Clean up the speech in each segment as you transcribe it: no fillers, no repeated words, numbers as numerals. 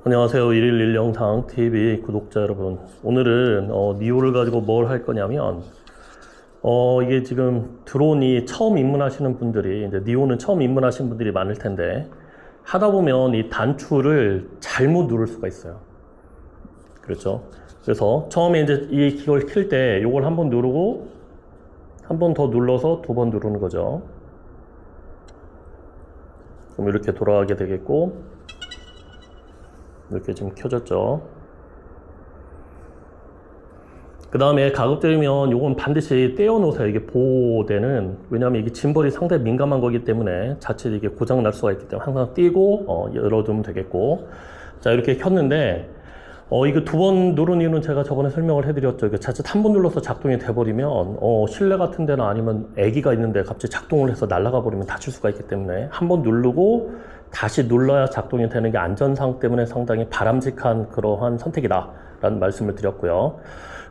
안녕하세요. 111 영상 TV 구독자 여러분. 오늘은 니오를 가지고 뭘 할 거냐면 이게 지금 드론이 처음 입문하시는 분들이 이제 니오는 처음 입문하시는 분들이 많을 텐데 하다 보면 이 단추를 잘못 누를 수가 있어요. 그렇죠? 그래서 처음에 이제 이걸 킬 때 이걸 한번 누르고 한 번 더 눌러서 두 번 누르는 거죠. 그럼 이렇게 돌아가게 되겠고 이렇게 지금 켜졌죠. 그 다음에 가급적이면 요건 반드시 떼어 놓으세요. 이게 보호대는. 왜냐하면 이게 짐벌이 상당히 민감한 거기 때문에 자칫 이게 고장 날 수가 있기 때문에 항상 띄고 열어두면 되겠고. 자, 이렇게 켰는데 이거 두 번 누른 이유는 제가 저번에 설명을 해드렸죠. 이거 자칫 한 번 눌러서 작동이 돼버리면 실내 같은 데나 아니면 애기가 있는데 갑자기 작동을 해서 날아가 버리면 다칠 수가 있기 때문에 한 번 누르고 다시 눌러야 작동이 되는 게 안전상 때문에 상당히 바람직한 그러한 선택이다 라는 말씀을 드렸고요.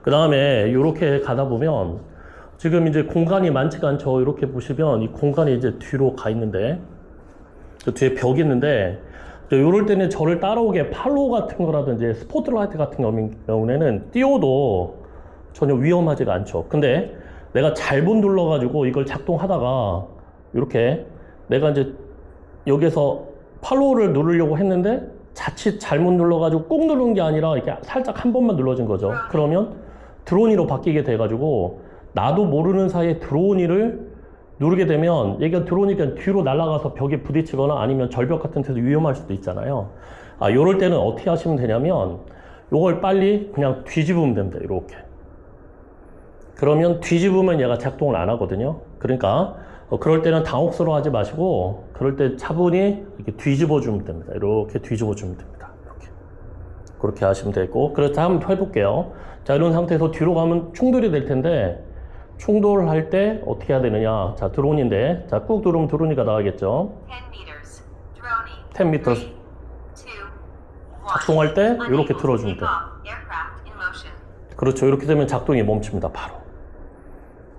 그 다음에 이렇게 가다 보면 지금 이제 공간이 많지가 않죠. 이렇게 보시면 이 공간이 이제 뒤로 가 있는데 저 뒤에 벽이 있는데 이럴 때는 저를 따라오게 팔로우 같은 거라든지 스포트라이트 같은 경우에는 띄워도 전혀 위험하지가 않죠. 근데 내가 잘못 눌러가지고 이걸 작동하다가 이렇게 내가 이제 여기서 팔로우를 누르려고 했는데 자칫 잘못 눌러가지고 꾹 누른 게 아니라 이렇게 살짝 한 번만 눌러진 거죠. 그러면 드로니로 바뀌게 돼가지고 나도 모르는 사이에 드로니를 누르게 되면 얘가 드론이 그냥 뒤로 날아가서 벽에 부딪히거나 아니면 절벽 같은 데서 위험할 수도 있잖아요. 요럴 때는 어떻게 하시면 되냐면 요걸 빨리 그냥 뒤집으면 됩니다. 이렇게. 그러면 뒤집으면 얘가 작동을 안 하거든요. 그러니까 그럴 때는 당혹스러워 하지 마시고 그럴 때 차분히 이렇게 뒤집어 주면 됩니다. 이렇게 뒤집어 주면 됩니다. 이렇게. 그렇게 하시면 되고. 그래서 한번 해볼게요. 자, 이런 상태에서 뒤로 가면 충돌이 될 텐데 충돌할 때 어떻게 해야 되느냐. 자, 드론인데 자, 꾹 누르면 드론이가 나가겠죠. 10 m 작동할 때 이렇게 틀어주면 돼요. 그렇죠. 이렇게 되면 작동이 멈춥니다. 바로.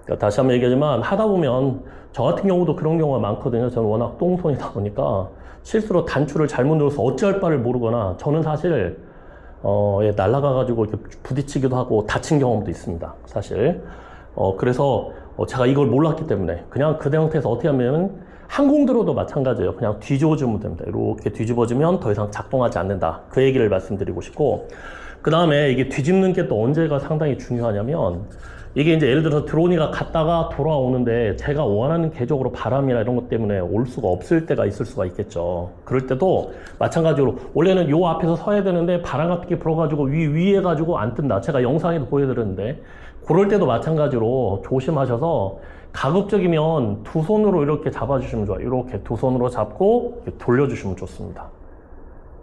그러니까 다시 한번 얘기하지만 하다 보면 저 같은 경우도 그런 경우가 많거든요. 저는 워낙 똥손이다 보니까 실수로 단추를 잘못 눌러서 어찌할 바를 모르거나 저는 사실 날아가가지고 이렇게 부딪히기도 하고 다친 경험도 있습니다. 사실. 그래서 제가 이걸 몰랐기 때문에 그냥 그 상태에서 어떻게 하면 항공드로도 마찬가지예요. 그냥 뒤집어주면 됩니다. 이렇게 뒤집어주면 더 이상 작동하지 않는다. 그 얘기를 말씀드리고 싶고 그 다음에 이게 뒤집는 게 또 언제가 상당히 중요하냐면 이게 이제 예를 들어서 드로니가 갔다가 돌아오는데 제가 원하는 궤적으로 바람이나 이런 것 때문에 올 수가 없을 때가 있을 수가 있겠죠. 그럴 때도 마찬가지로 원래는 요 앞에서 서야 되는데 바람 같은 게 불어가지고 위에 가지고 안 뜬다. 제가 영상에도 보여드렸는데 그럴 때도 마찬가지로 조심하셔서 가급적이면 두 손으로 이렇게 잡아주시면 좋아요. 이렇게 두 손으로 잡고 돌려주시면 좋습니다.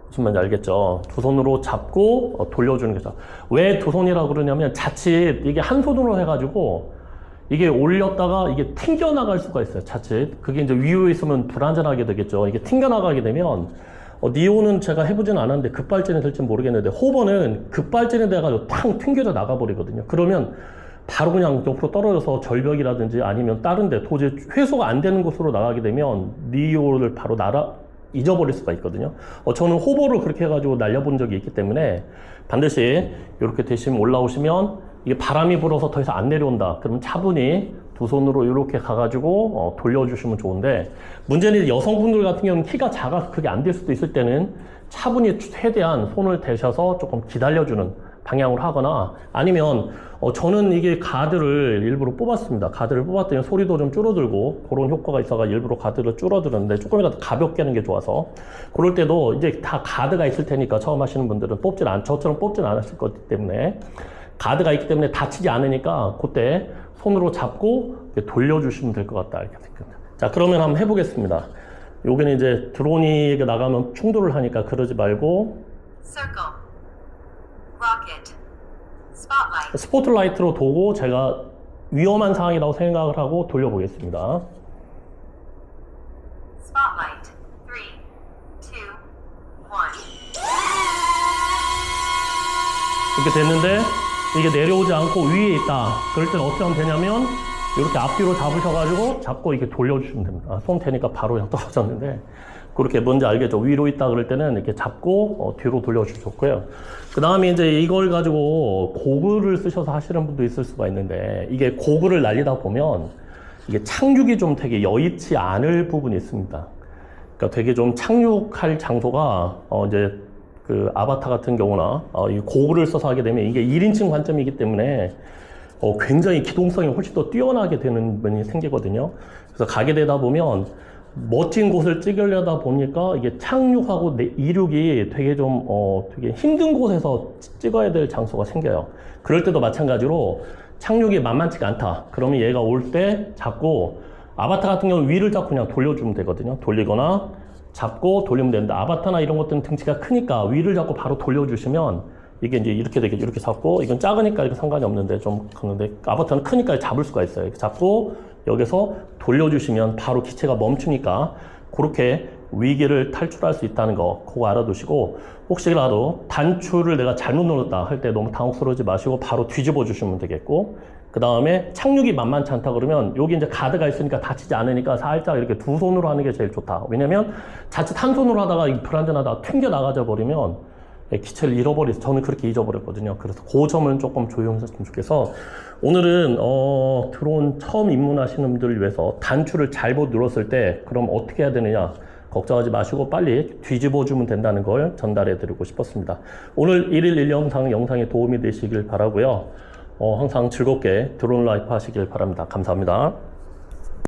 무슨 말인지 알겠죠? 두 손으로 잡고 돌려주는 거죠. 왜 두 손이라고 그러냐면 자칫 이게 한 손으로 해가지고 이게 올렸다가 이게 튕겨나갈 수가 있어요. 자칫. 그게 이제 위에 있으면 불안전하게 되겠죠. 이게 튕겨나가게 되면 니오는 제가 해보진 않았는데 급발진이 될지 모르겠는데 호버는 급발진이 돼가지고 탕 튕겨져 나가버리거든요. 그러면 바로 그냥 옆으로 떨어져서 절벽이라든지 아니면 다른 데 도저히 회수가 안 되는 곳으로 나가게 되면 니오를 바로 잊어버릴 수가 있거든요. 저는 호버를 그렇게 해가지고 날려본 적이 있기 때문에 반드시 이렇게 되시면 올라오시면 이게 바람이 불어서 더 이상 안 내려온다. 그러면 차분히 두 손으로 이렇게 가가지고 돌려주시면 좋은데 문제는 여성분들 같은 경우는 키가 작아서 그게 안 될 수도 있을 때는 차분히 최대한 손을 대셔서 조금 기다려주는 방향으로 하거나 아니면 저는 이게 가드를 일부러 뽑았습니다. 가드를 뽑았더니 소리도 좀 줄어들고 그런 효과가 있어서 일부러 가드를 줄어들었는데 조금이라도 가볍게 하는 게 좋아서 그럴 때도 이제 다 가드가 있을 테니까 처음 하시는 분들은 저처럼 뽑진 않았을 거기 때문에 가드가 있기 때문에 다치지 않으니까 그때 손으로 잡고 돌려주시면 될 것 같다 이렇게 생각합니다. 자, 그러면 한번 해보겠습니다. 여기는 이제 드론이 나가면 충돌을 하니까 그러지 말고 스포트라이트로 도고 제가 위험한 상황이라고 생각을 하고 돌려보겠습니다. Spotlight. 3, 2, 1. 이렇게 됐는데 이게 내려오지 않고 위에 있다. 그럴 때는 어떻게 하면 되냐면 이렇게 앞뒤로 잡으셔가지고 잡고 이렇게 돌려주시면 됩니다. 손 대니까 바로 그냥 떨어졌는데 그렇게 뭔지 알겠죠? 위로 있다 그럴 때는 이렇게 잡고 뒤로 돌려주면 좋고요. 그 다음에 이제 이걸 가지고 고글을 쓰셔서 하시는 분도 있을 수가 있는데, 이게 고글을 날리다 보면 이게 착륙이 좀 되게 여의치 않을 부분이 있습니다. 그러니까 되게 좀 착륙할 장소가 이제 그 아바타 같은 경우나 이 고글을 써서 하게 되면 이게 1인칭 관점이기 때문에 굉장히 기동성이 훨씬 더 뛰어나게 되는 면이 생기거든요. 그래서 가게 되다 보면 멋진 곳을 찍으려다 보니까 이게 착륙하고 이륙이 되게 좀 되게 힘든 곳에서 찍어야 될 장소가 생겨요. 그럴 때도 마찬가지로 착륙이 만만치가 않다. 그러면 얘가 올 때 잡고, 아바타 같은 경우는 위를 잡고 그냥 돌려주면 되거든요. 돌리거나 잡고 돌리면 되는데, 아바타나 이런 것들은 등치가 크니까 위를 잡고 바로 돌려주시면 이게 이제 이렇게 되게 이렇게 잡고, 이건 작으니까 이렇게 상관이 없는데 좀 그런데 아바타는 크니까 잡을 수가 있어요. 이렇게 잡고 여기서 돌려주시면 바로 기체가 멈추니까 그렇게 위기를 탈출할 수 있다는 거 그거 알아두시고, 혹시라도 단추를 내가 잘못 눌렀다 할 때 너무 당혹스러우지 마시고 바로 뒤집어 주시면 되겠고, 그 다음에 착륙이 만만치 않다 그러면 여기 이제 가드가 있으니까 다치지 않으니까 살짝 이렇게 두 손으로 하는 게 제일 좋다. 왜냐면 자칫 한 손으로 하다가 불안전하다가 튕겨 나가져 버리면 기체를 잃어버려서 저는 그렇게 잊어버렸거든요. 그래서 그 점은 조금 조용했으면 좋겠어. 오늘은 드론 처음 입문하시는 분들을 위해서 단추를 잘못 눌렀을 때 그럼 어떻게 해야 되느냐 걱정하지 마시고 빨리 뒤집어 주면 된다는 걸 전달해 드리고 싶었습니다. 오늘 1일 1영상 영상에 도움이 되시길 바라고요. 항상 즐겁게 드론 라이프 하시길 바랍니다. 감사합니다.